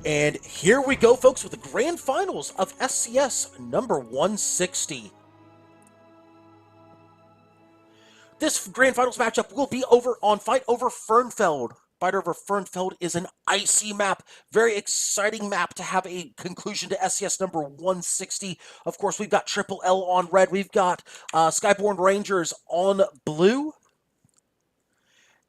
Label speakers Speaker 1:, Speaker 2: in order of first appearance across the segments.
Speaker 1: And here we go, folks, with the grand finals of SCS number 160. This grand finals matchup will be over on Fight Over Fernfeld. Fight Over Fernfeld is an icy map. Very exciting map to have a conclusion to SCS number 160. Of course, we've got LLL on red. We've got Skyborne Rangers on blue.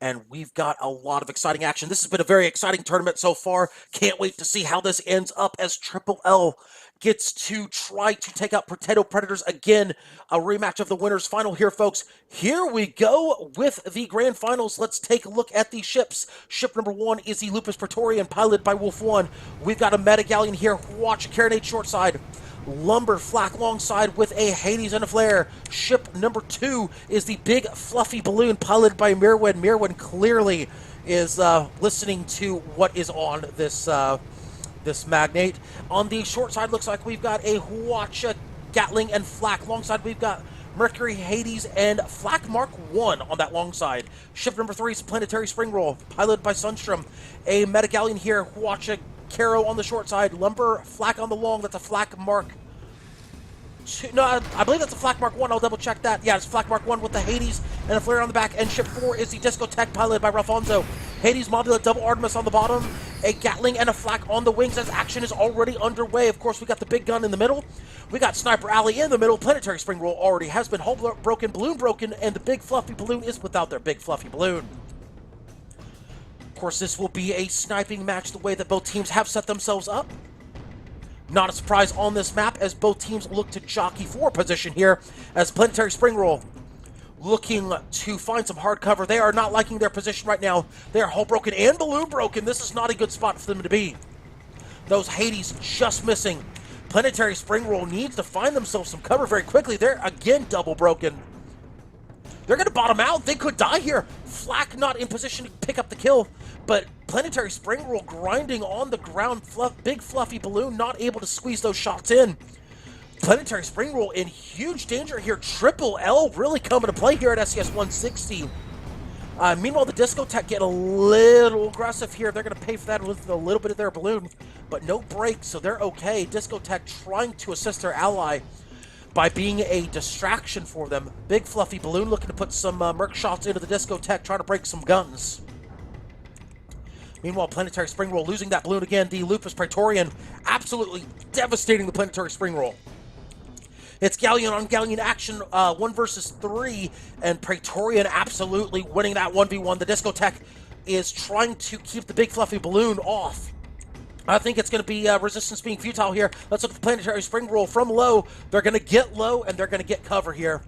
Speaker 1: And we've got a lot of exciting action. This has been a very exciting tournament so far. Can't wait to see how this ends up as LLL gets to try to take out Potato Predators again. A rematch of the winners final here, folks. Here we go with the grand finals. Let's take a look at the ships. Ship number 1 is the Lupus Praetorian, piloted by Wolf 1. We've got a Meta Galleon here. Watch a Carronade short side. Lumber Flak longside with a Hades and a Flare. Ship number 2 is the big fluffy balloon piloted by Mirwin. Mirwin clearly is listening to what is on this this magnate. On the short side, looks like we've got a Huacha Gatling and Flak. Longside, we've got Mercury, Hades, and Flak Mark 1 on that long side. Ship number 3 is Planetary Spring Roll, piloted by Sunstrom. A Meta Galleon here, Huacha Caro on the short side, Lumber, Flak on the long. That's a Flak Mark 2. No, I believe that's a Flak Mark 1. I'll double check that. Yeah, it's Flak Mark 1 with the Hades and a Flare on the back. And Ship 4 is the Discotheque, piloted by Ralfonso. Hades Mobula, double Artemis on the bottom. A Gatling and a Flak on the wings as action is already underway. Of course, we got the big gun in the middle. We got Sniper Alley in the middle. Planetary Spring Roll already has been hull broken, balloon broken, and the big fluffy balloon is without their big fluffy balloon. Of course, this will be a sniping match the way that both teams have set themselves up. Not a surprise on this map as both teams look to jockey for position here as Planetary Spring Roll looking to find some hard cover. They are not liking their position right now. They are hull broken and balloon broken. This is not a good spot for them to be. Those Hades just missing. Planetary Spring Roll needs to find themselves some cover very quickly. They're again double broken. They're going to bottom out. They could die here. Flak not in position to pick up the kill, but Planetary Spring Roll grinding on the ground. Big fluffy balloon not able to squeeze those shots in. Planetary Spring Roll in huge danger here. LLL really coming to play here at SCS 160. Meanwhile, the Discotheque getting a little aggressive here. They're going to pay for that with a little bit of their balloon, but no break, so they're okay. Discotheque trying to assist their ally by being a distraction for them. Big fluffy balloon looking to put some merc shots into the Discotheque, trying to break some guns. Meanwhile, Planetary Spring Roll losing that balloon again. The Lupus Praetorian absolutely devastating the Planetary Spring Roll. It's Galleon on Galleon action, 1 versus 3, and Praetorian absolutely winning that 1v1. The Discotheque is trying to keep the big fluffy balloon off. I think it's going to be resistance being futile here. Let's look at the Planetary Spring Roll from low. They're going to get low, and they're going to get cover here.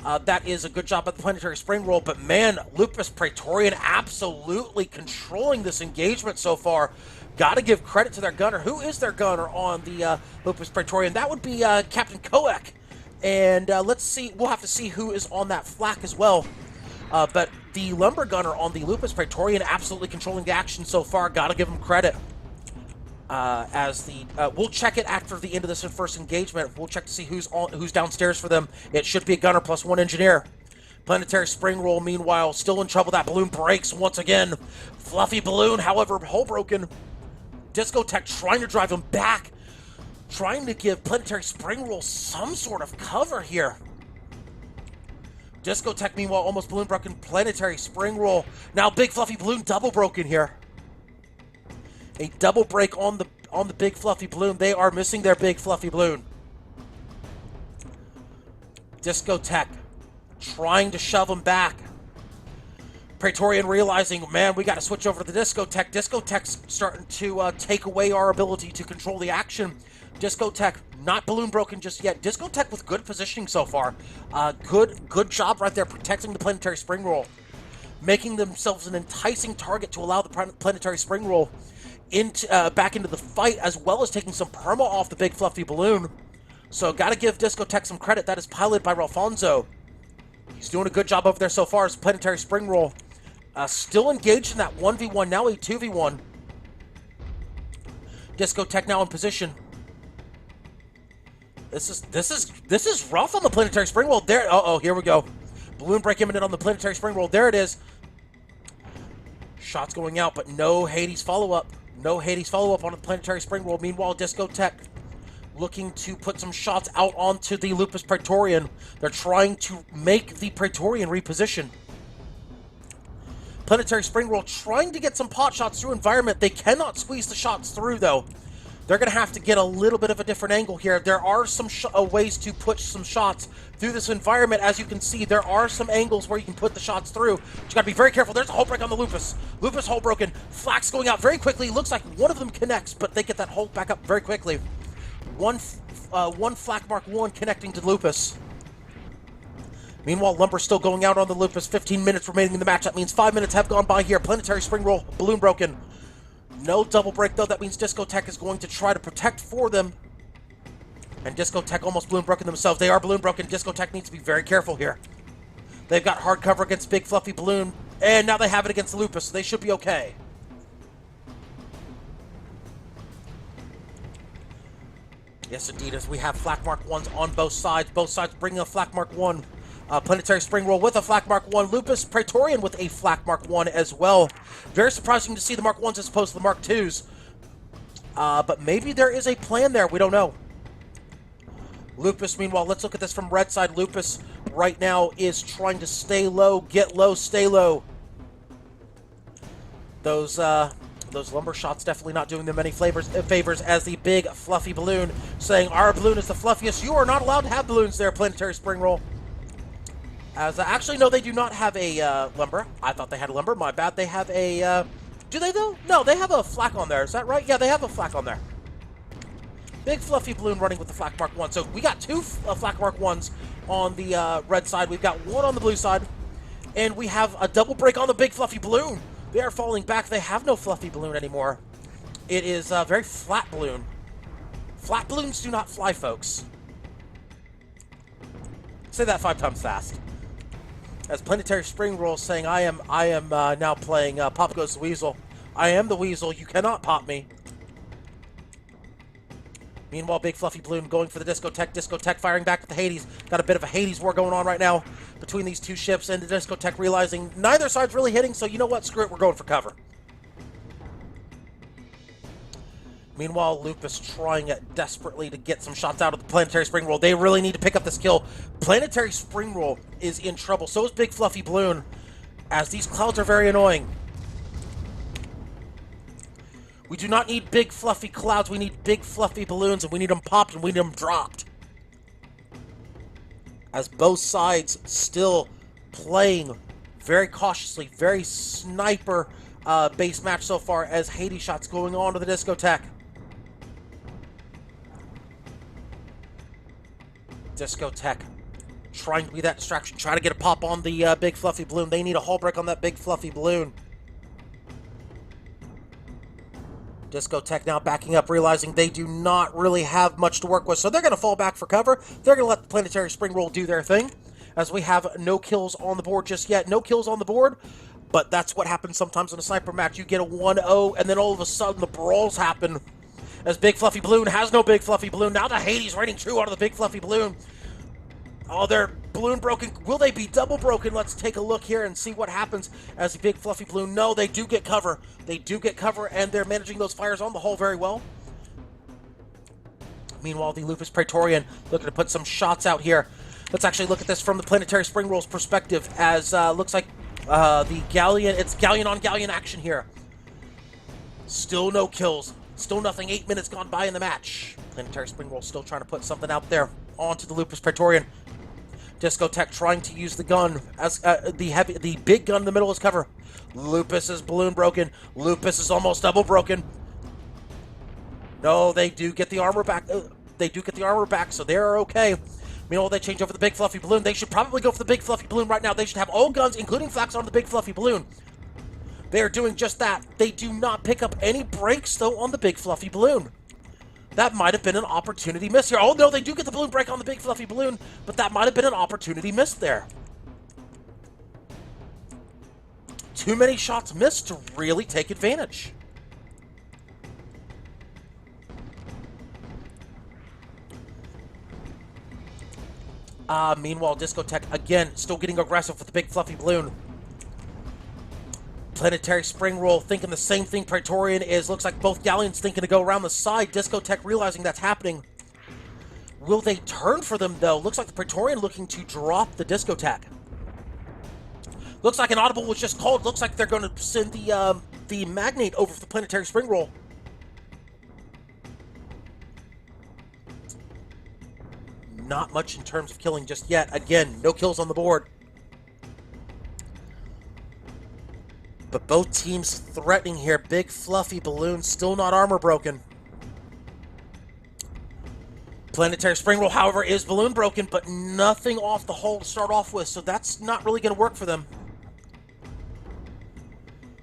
Speaker 1: That is a good job at the Planetary Spring Roll, but man, Lupus Praetorian absolutely controlling this engagement so far. Got to give credit to their gunner. Who is their gunner on the Lupus Praetorian? That would be Captain Koek. And let's see, we'll have to see who is on that Flak as well. But the Lumber gunner on the Lupus Praetorian absolutely controlling the action so far. Got to give him credit. We'll check it after the end of this first engagement. We'll check to see who's downstairs for them. It should be a gunner plus 1 engineer. Planetary Spring Roll, meanwhile, still in trouble. That balloon breaks once again. Fluffy balloon, however, hull broken. Discotheque trying to drive him back. Trying to give Planetary Spring Roll some sort of cover here. Discotheque, meanwhile, almost balloon broken. Planetary Spring Roll. Now big fluffy balloon double broken here. A double break on the big fluffy balloon. They are missing their big fluffy balloon. Discotheque trying to shove them back. Praetorian realizing, man, we got to switch over to the Discotheque. Discotheque's starting to take away our ability to control the action. Discotheque not balloon broken just yet. Discotheque with good positioning so far. Good job right there protecting the Planetary Spring Roll. Making themselves an enticing target to allow the Planetary Spring Roll back into the fight, as well as taking some perma off the big fluffy balloon. So got to give Discotheque some credit. That is piloted by Ralfonso. He's doing a good job over there so far as Planetary Spring Roll. Still engaged in that 1v1, now a 2v1. Discotheque now in position. This is rough on the Planetary Spring Roll. There, here we go. Balloon break imminent on the Planetary Spring Roll. There it is. Shots going out, but no Hades follow-up. No Hades follow-up on the Planetary Spring Roll. Meanwhile, Discotech looking to put some shots out onto the Lupus Praetorian. They're trying to make the Praetorian reposition. Planetary Spring Roll trying to get some pot shots through environment. They cannot squeeze the shots through, though. They're going to have to get a little bit of a different angle here. There are some ways to push some shots through this environment. As you can see, there are some angles where you can put the shots through. But you got to be very careful. There's a hull break on the Lupus. Lupus hull broken. Flax going out very quickly. Looks like one of them connects, but they get that hull back up very quickly. One Flak Mark 1 connecting to Lupus. Meanwhile, Lumber still going out on the Lupus. 15 minutes remaining in the match. That means 5 minutes have gone by here. Planetary Spring Roll, balloon broken. No double break, though. That means Discotech is going to try to protect for them. And Discotech almost balloon broken themselves. They are balloon broken. Discotech needs to be very careful here. They've got hard cover against Big Fluffy Balloon. And now they have it against the Lupus, so they should be okay. Yes, indeed, as we have Flak Mark 1s on both sides. Both sides bringing a Flak Mark 1. Planetary Spring Roll with a Flak Mark 1. Lupus Praetorian with a Flak Mark 1 as well. Very surprising to see the Mark 1s as opposed to the Mark 2s. But maybe there is a plan there. We don't know. Lupus, meanwhile, let's look at this from red side. Lupus right now is trying to stay low, get low, stay low. Those Lumber shots definitely not doing them any favors as the Big Fluffy Balloon saying, our balloon is the fluffiest. You are not allowed to have balloons there, Planetary Spring Roll. As actually, no, they do not have a Lumber. I thought they had a Lumber. My bad. They have a... do they, though? No, they have a Flak on there. Is that right? Yeah, they have a Flak on there. Big Fluffy Balloon running with the Flak Mark 1. So we got two Flak Mark 1s on the red side. We've got one on the blue side. And we have a double break on the Big Fluffy Balloon. They are falling back. They have no Fluffy Balloon anymore. It is a very flat balloon. Flat balloons do not fly, folks. Say that 5 times fast. As Planetary Spring Roll saying, I am now playing Pop Goes the Weasel. I am the Weasel. You cannot pop me. Meanwhile, Big Fluffy Balloon going for the Discotech. Discotech firing back with the Hades. Got a bit of a Hades war going on right now between these two ships, and the Discotech realizing neither side's really hitting, so you know what? Screw it. We're going for cover. Meanwhile, Lupus trying desperately to get some shots out of the Planetary Spring Roll. They really need to pick up this kill. Planetary Spring Roll is in trouble. So is Big Fluffy Balloon, as these clouds are very annoying. We do not need big fluffy clouds. We need big fluffy balloons, and we need them popped and we need them dropped. As both sides still playing very cautiously, very sniper-based match so far, as Hades shots going on to the Discotech. Discotech trying to be that distraction, trying to get a pop on the Big Fluffy Balloon. They need a hull break on that Big Fluffy Balloon. Discotech now backing up, realizing they do not really have much to work with, so they're going to fall back for cover. They're going to let the Planetary Spring Roll do their thing, as we have no kills on the board just yet. No kills on the board, but that's what happens sometimes in a sniper match. You get a 1-0, and then all of a sudden the brawls happen, as Big Fluffy Balloon has no Big Fluffy Balloon. Now the Hades raining true out of the Big Fluffy Balloon. Oh, they're balloon broken. Will they be double broken? Let's take a look here and see what happens as the Big Fluffy Balloon. No, they do get cover. They do get cover, and they're managing those fires on the hull very well. Meanwhile, the Lupus Praetorian looking to put some shots out here. Let's actually look at this from the Planetary Spring Roll's perspective, as looks like the Galleon, it's Galleon on Galleon action here. Still no kills. Still nothing. 8 minutes gone by in the match. Planetary Spring Roll still trying to put something out there onto the Lupus Praetorian. Discotech trying to use the gun as the big gun in the middle is cover. Lupus is balloon broken. Lupus is almost double broken. No, they do get the armor back. They do get the armor back, so they're okay. Meanwhile, they change over the Big Fluffy Balloon. They should probably go for the Big Fluffy Balloon right now. They should have all guns, including Flax, on the Big Fluffy Balloon. They are doing just that. They do not pick up any breaks, though, on the Big Fluffy Balloon. That might have been an opportunity missed here. Oh, no, they do get the balloon break on the Big Fluffy Balloon, but that might have been an opportunity missed there. Too many shots missed to really take advantage. Meanwhile, Discotech, again, still getting aggressive with the Big Fluffy Balloon. Planetary Spring Roll thinking the same thing Praetorian is. Looks like both Galleons thinking to go around the side. Discotech realizing that's happening. Will they turn for them, though? Looks like the Praetorian looking to drop the Discotech. Looks like an audible was just called. Looks like they're going to send the Magnate over for the Planetary Spring Roll. Not much in terms of killing just yet. Again, no kills on the board. But both teams threatening here. Big fluffy balloon, still not armor broken. Planetary Spring Roll, however, is balloon broken, but nothing off the hull to start off with, so that's not really going to work for them.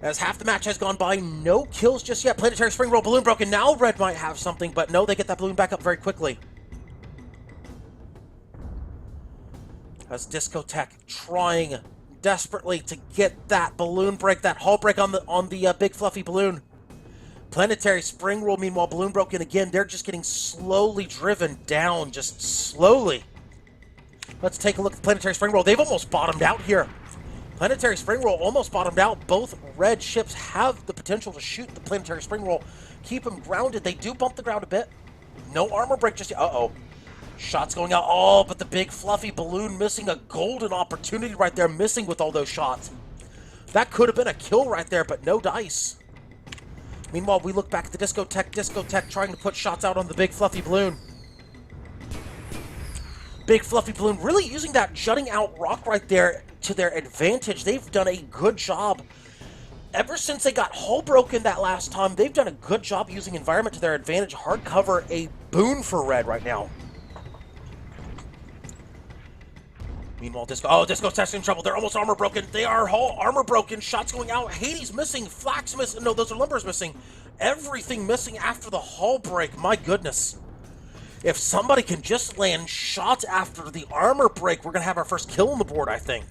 Speaker 1: As half the match has gone by, no kills just yet. Planetary Spring Roll, balloon broken. Now Red might have something, but no, they get that balloon back up very quickly. As Discotech trying desperately to get that balloon break, that hull break on the big fluffy balloon. Planetary Spring Roll, meanwhile, balloon broken again. They're just getting slowly driven down, just slowly. Let's take a look at the Planetary Spring Roll. They've almost bottomed out here. Planetary Spring Roll almost bottomed out. Both red ships have the potential to shoot the Planetary Spring Roll. Keep them grounded. They do bump the ground a bit. No armor break just yet. Uh-oh. Shots going out. Oh, but the big fluffy balloon missing a golden opportunity right there, missing with all those shots. That could have been a kill right there, but no dice. Meanwhile, we look back at the Discotech. Discotech trying to put shots out on the big fluffy balloon. Big fluffy balloon really using that jutting out rock right there to their advantage. They've done a good job. Ever since they got hull broken that last time, they've done a good job using environment to their advantage. Hard cover, a boon for Red right now. Meanwhile, Discotech's in trouble. They're almost armor broken. They are hull armor broken. Shots going out. Hades missing. Flax missing. No, those are Lumbers missing. Everything missing after the hull break. My goodness. If somebody can just land shots after the armor break, we're going to have our first kill on the board, I think.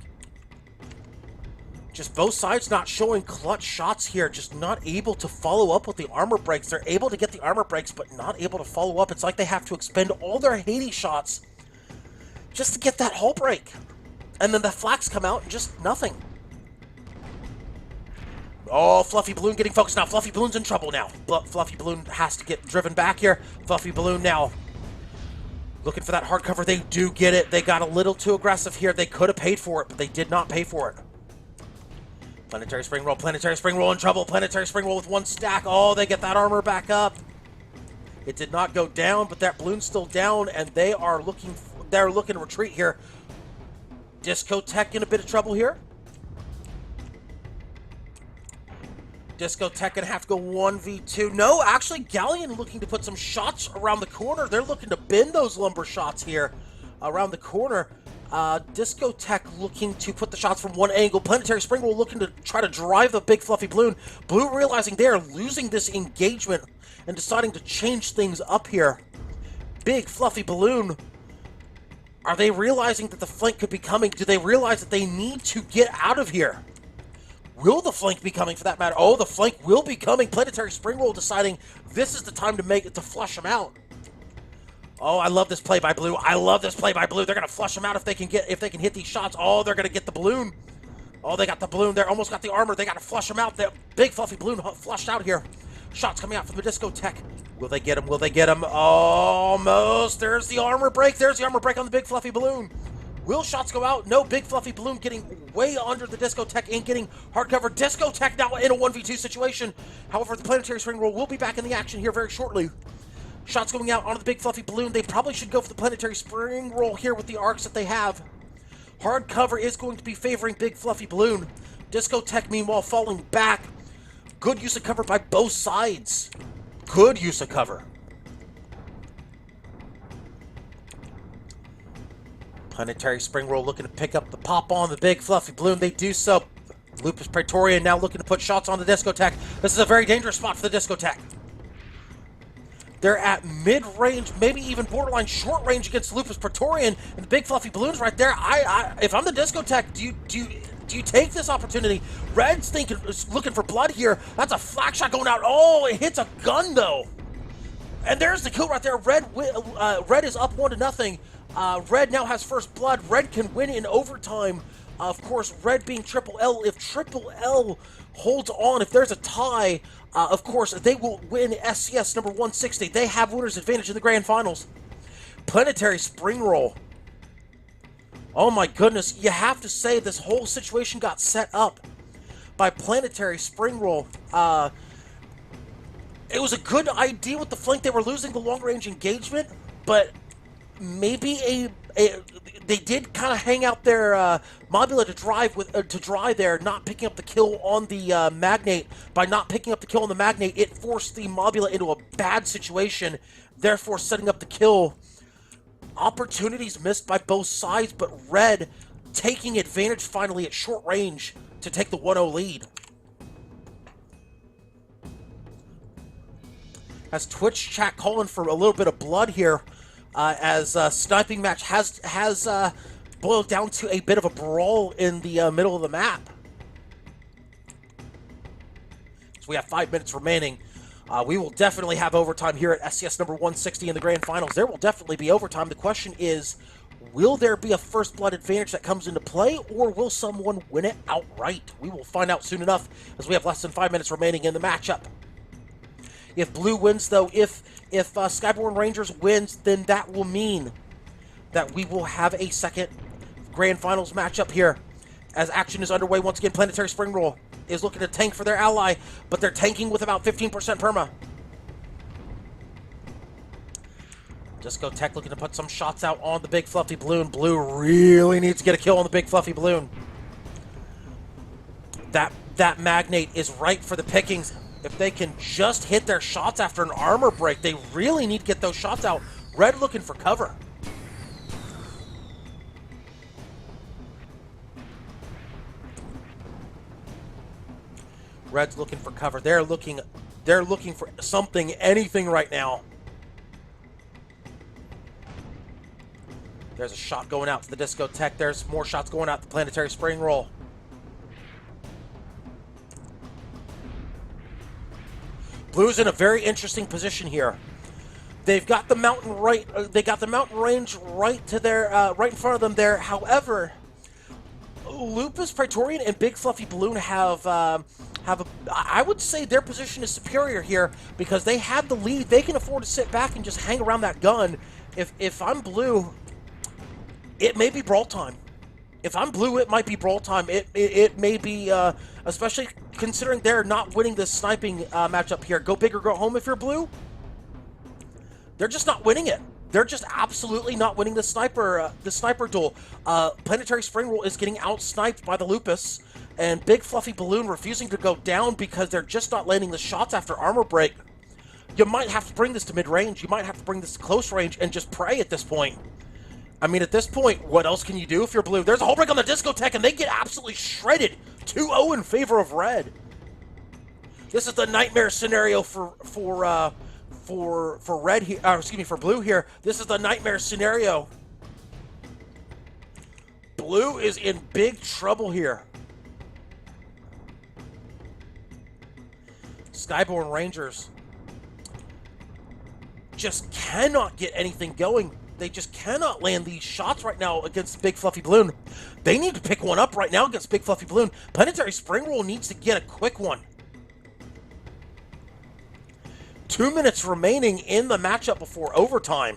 Speaker 1: Just both sides not showing clutch shots here. Just not able to follow up with the armor breaks. They're able to get the armor breaks, but not able to follow up. It's like they have to expend all their Hades shots just to get that hull break. And then the flax come out and just nothing. Oh, Fluffy Balloon getting focused now. Fluffy Balloon's in trouble now. Fluffy Balloon has to get driven back here. Fluffy Balloon now looking for that hard cover. They do get it. They got a little too aggressive here. They could have paid for it, but they did not pay for it. Planetary Spring Roll. Planetary Spring Roll in trouble. Planetary Spring Roll with one stack. Oh, they get that armor back up. It did not go down, but that balloon's still down, and they are looking to retreat here. Discotech in a bit of trouble here. Discotech gonna have to go 1v2. No, actually, Galleon looking to put some shots around the corner. They're looking to bend those lumber shots here around the corner. Discotech looking to put the shots from one angle. Planetary Spring Roll looking to try to drive the big fluffy balloon. Blue realizing they are losing this engagement and deciding to change things up here. Big fluffy balloon. Are they realizing that the flank could be coming? Do they realize that they need to get out of here? Will the flank be coming for that matter? Oh, the flank will be coming. Planetary Spring Roll deciding this is the time to flush them out. Oh, I love this play by Blue. I love this play by Blue. They're gonna flush them out if they can hit these shots. Oh, they're gonna get the balloon. Oh, they got the balloon. They almost got the armor. They gotta flush them out. The big fluffy balloon flushed out here. Shots coming out from the Discotech. Will they get him? Will they get him? Almost. There's the armor break. There's the armor break on the big fluffy balloon. Will shots go out? No, big fluffy balloon getting way under the Discotech and getting hard cover. Discotech now in a 1v2 situation. However, the Planetary Spring Roll will be back in the action here very shortly. Shots going out onto the big fluffy balloon. They probably should go for the Planetary Spring Roll here with the arcs that they have. Hard cover is going to be favoring big fluffy balloon. Discotech, meanwhile, falling back. Good use of cover by both sides. Good use of cover. Planetary Spring Roll looking to pick up the pop on the big fluffy balloon. They do so. Lupus Praetorian now looking to put shots on the Discotech. This is a very dangerous spot for the Discotech. They're at mid-range, maybe even borderline short range against Lupus Praetorian, and the big fluffy balloon's right there. If I'm the Discotech, do you take this opportunity? Red's looking for blood here. That's a flak shot going out. Oh, it hits a gun though. And there's the kill right there. Red is up 1-0. Red now has first blood. Red can win in overtime. Of course, red being Triple L. If Triple L holds on, if there's a tie, of course, they will win SCS number 160. They have winner's advantage in the grand finals. Planetary Spring Roll. Oh my goodness, you have to say this whole situation got set up by Planetary Spring Roll. It was a good idea with the flank. They were losing the long-range engagement, but maybe they did kind of hang out their Mobula to drive there, not picking up the kill on the Magnate. By not picking up the kill on the Magnate, it forced the Mobula into a bad situation, therefore setting up the kill. Opportunities missed by both sides, but red taking advantage finally at short range to take the 1-0 lead. As Twitch chat calling for a little bit of blood here, as sniping match has boiled down to a bit of a brawl in the middle of the map. So we have 5 minutes remaining. We will definitely have overtime here at SCS number 160 in the grand finals. There will definitely be overtime. The question is, will there be a first blood advantage that comes into play, or will someone win it outright? We will find out soon enough, as we have less than 5 minutes remaining in the matchup. If blue wins, though, if Skyborne Rangers wins, then that will mean that we will have a second grand finals matchup here. As action is underway, once again, Planetary Spring Roll is looking to tank for their ally, but they're tanking with about 15% perma. Disco Tech looking to put some shots out on the big fluffy balloon. Blue really needs to get a kill on the big fluffy balloon. That Magnate is ripe for the pickings. If they can just hit their shots after an armor break, they really need to get those shots out. Red looking for cover. Red's looking for cover. They're looking for something, anything right now. There's a shot going out to the Disco Tech. There's more shots going out to the Planetary Spring Roll. Blue's in a very interesting position here. They've got the mountain right. They got the mountain range right to their right in front of them there. However, Lupus, Praetorian, and Big Fluffy Balloon have I would say their position is superior here because they have the lead. They can afford to sit back and just hang around that gun. If I'm blue, it may be brawl time. If I'm blue, it might be brawl time. It may be, especially considering they're not winning this sniping matchup here. Go big or go home if you're blue. They're just not winning it. They're just absolutely not winning the sniper duel. Planetary Spring Roll is getting out-sniped by the Lupus, and Big Fluffy Balloon refusing to go down because they're just not landing the shots after armor break. You might have to bring this to mid-range. You might have to bring this to close range and just pray at this point. I mean, at this point, what else can you do if you're blue? There's a whole break on the Disco Tech, and they get absolutely shredded. 2-0 in favor of red. This is the nightmare scenario for red here. Excuse me, for blue here. This is the nightmare scenario. Blue is in big trouble here. Skyborne Rangers just cannot get anything going. They just cannot land these shots right now against Big Fluffy Balloon. They need to pick one up right now against Big Fluffy Balloon. Planetary Spring Roll needs to get a quick one. 2 minutes remaining in the matchup before overtime.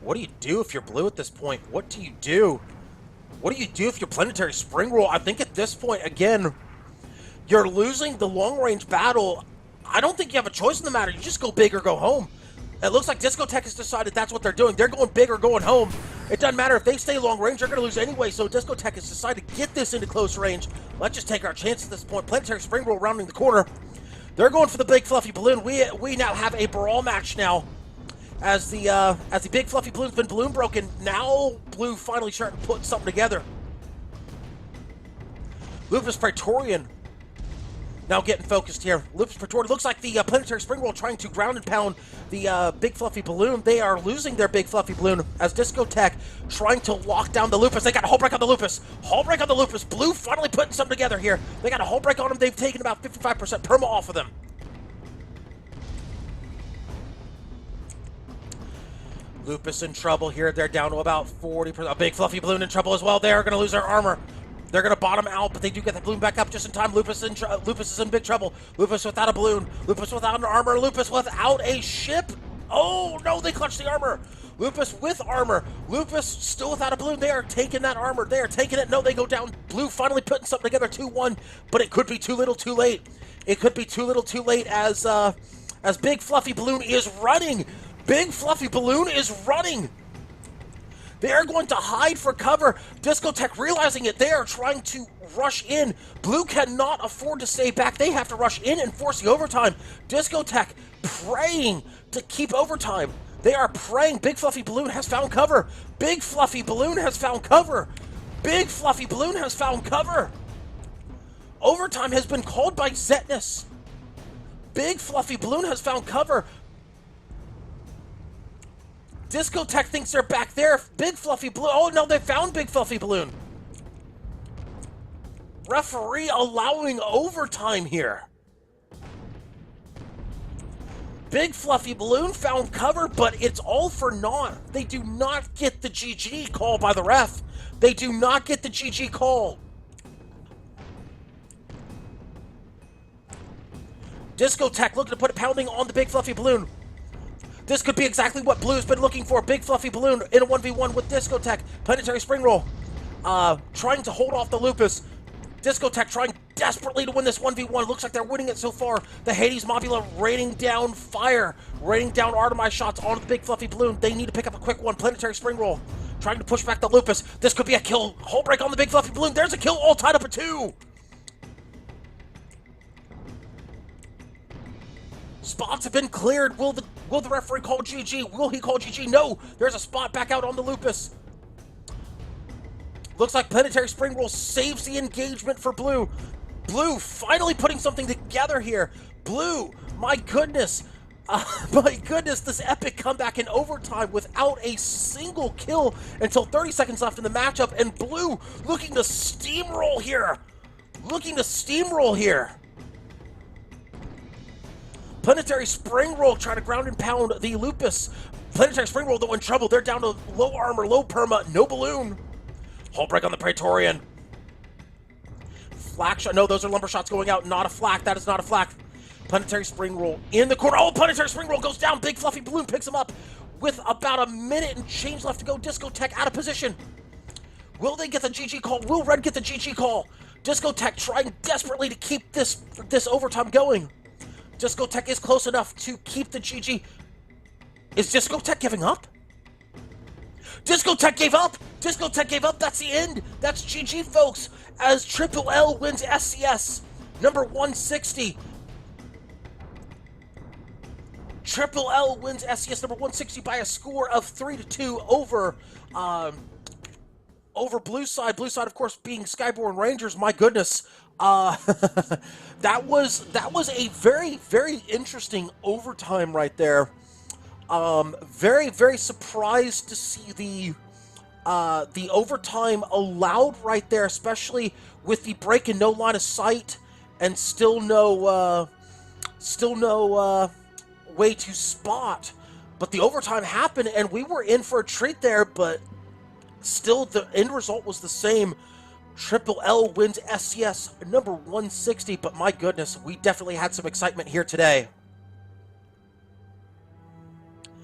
Speaker 1: What do you do if you're blue at this point? What do you do? What do you do if you're Planetary Spring Roll? I think at this point, again, you're losing the long-range battle. I don't think you have a choice in the matter. You just go big or go home. It looks like Disco Tech has decided that's what they're doing. They're going big or going home. It doesn't matter if they stay long range, they're going to lose anyway. So Disco Tech has decided to get this into close range. Let's just take our chance at this point. Planetary Spring Roll rounding the corner. They're going for the Big Fluffy Balloon. We now have a brawl match now. As the Big Fluffy Balloon's been balloon broken, now blue finally starting to put something together. Lupus Praetorian Now getting focused here. Loops Pretorted. Looks like the Planetary Spring Roll trying to ground and pound the Big Fluffy Balloon. They are losing their Big Fluffy Balloon as Discotech trying to lock down the Lupus. They got a hull break on the Lupus. Hull break on the Lupus. Blue finally putting something together here. They got a hull break on them. They've taken about 55% perma off of them. Lupus in trouble here. They're down to about 40%. A Big Fluffy Balloon in trouble as well. They are going to lose their armor. They're going to bottom out, but they do get the balloon back up just in time. Lupus is in big trouble. Lupus without a balloon. Lupus without an armor. Lupus without a ship. Oh, no, they clutched the armor. Lupus with armor. Lupus still without a balloon. They are taking that armor. They are taking it. No, they go down. Blue finally putting something together, 2-1, but it could be too little too late. It could be too little too late as Big Fluffy Balloon is running. Big Fluffy Balloon is running. They are going to hide for cover. Discotech realizing it, they are trying to rush in. Blue cannot afford to stay back. They have to rush in and force the overtime. Discotech praying to keep overtime. They are praying. Big Fluffy Balloon has found cover. Big Fluffy Balloon has found cover. Big Fluffy Balloon has found cover. Overtime has been called by Zetnus. Big Fluffy Balloon has found cover. Discotech thinks they're back there. Big Fluffy Balloon. Oh, no, they found Big Fluffy Balloon. Referee allowing overtime here. Big Fluffy Balloon found cover, but it's all for naught. They do not get the GG call by the ref. They do not get the GG call. Discotech looking to put a pounding on the Big Fluffy Balloon. This could be exactly what Blue's been looking for. Big Fluffy Balloon in a 1v1 with Discotech. Planetary Spring Roll trying to hold off the Lupus. Discotech trying desperately to win this 1v1. Looks like they're winning it so far. The Hades Mobula raining down fire. Raining down Artemis shots onto the Big Fluffy Balloon. They need to pick up a quick one. Planetary Spring Roll trying to push back the Lupus. This could be a kill. Hull break on the Big Fluffy Balloon. There's a kill all tied up at 2. Spots have been cleared. Will the referee call GG? Will he call GG? No. There's a spot back out on the Lupus. Looks like Planetary Spring Roll saves the engagement for Blue. Blue finally putting something together here. Blue, my goodness. My goodness, this epic comeback in overtime without a single kill until 30 seconds left in the matchup. And Blue looking to steamroll here. Planetary Spring Roll trying to ground and pound the Lupus. Planetary Spring Roll, though, in trouble. They're down to low armor, low perma, no balloon. Hull break on the Praetorian. Flak shot. No, those are lumber shots going out. Not a flak. That is not a flak. Planetary Spring Roll in the corner. Oh, Planetary Spring Roll goes down. Big Fluffy Balloon picks him up with about a minute and change left to go. Discotech out of position. Will they get the GG call? Will Red get the GG call? Discotech trying desperately to keep this overtime going. Discotech is close enough to keep the GG. Is Discotech giving up? Discotech gave up! Discotech gave up! That's the end! That's GG, folks! As Triple L wins SCS number 160. Triple L wins SCS number 160 by a score of 3-2 over Blue Side. Blue Side, of course, being Skyborne Rangers. My goodness. That was a very, very interesting overtime right there. Very, very surprised to see the overtime allowed right there, especially with the break and no line of sight, and still no way to spot. But the overtime happened, and we were in for a treat there. But still, the end result was the same. Triple L wins SCS number 160, but my goodness, we definitely had some excitement here today.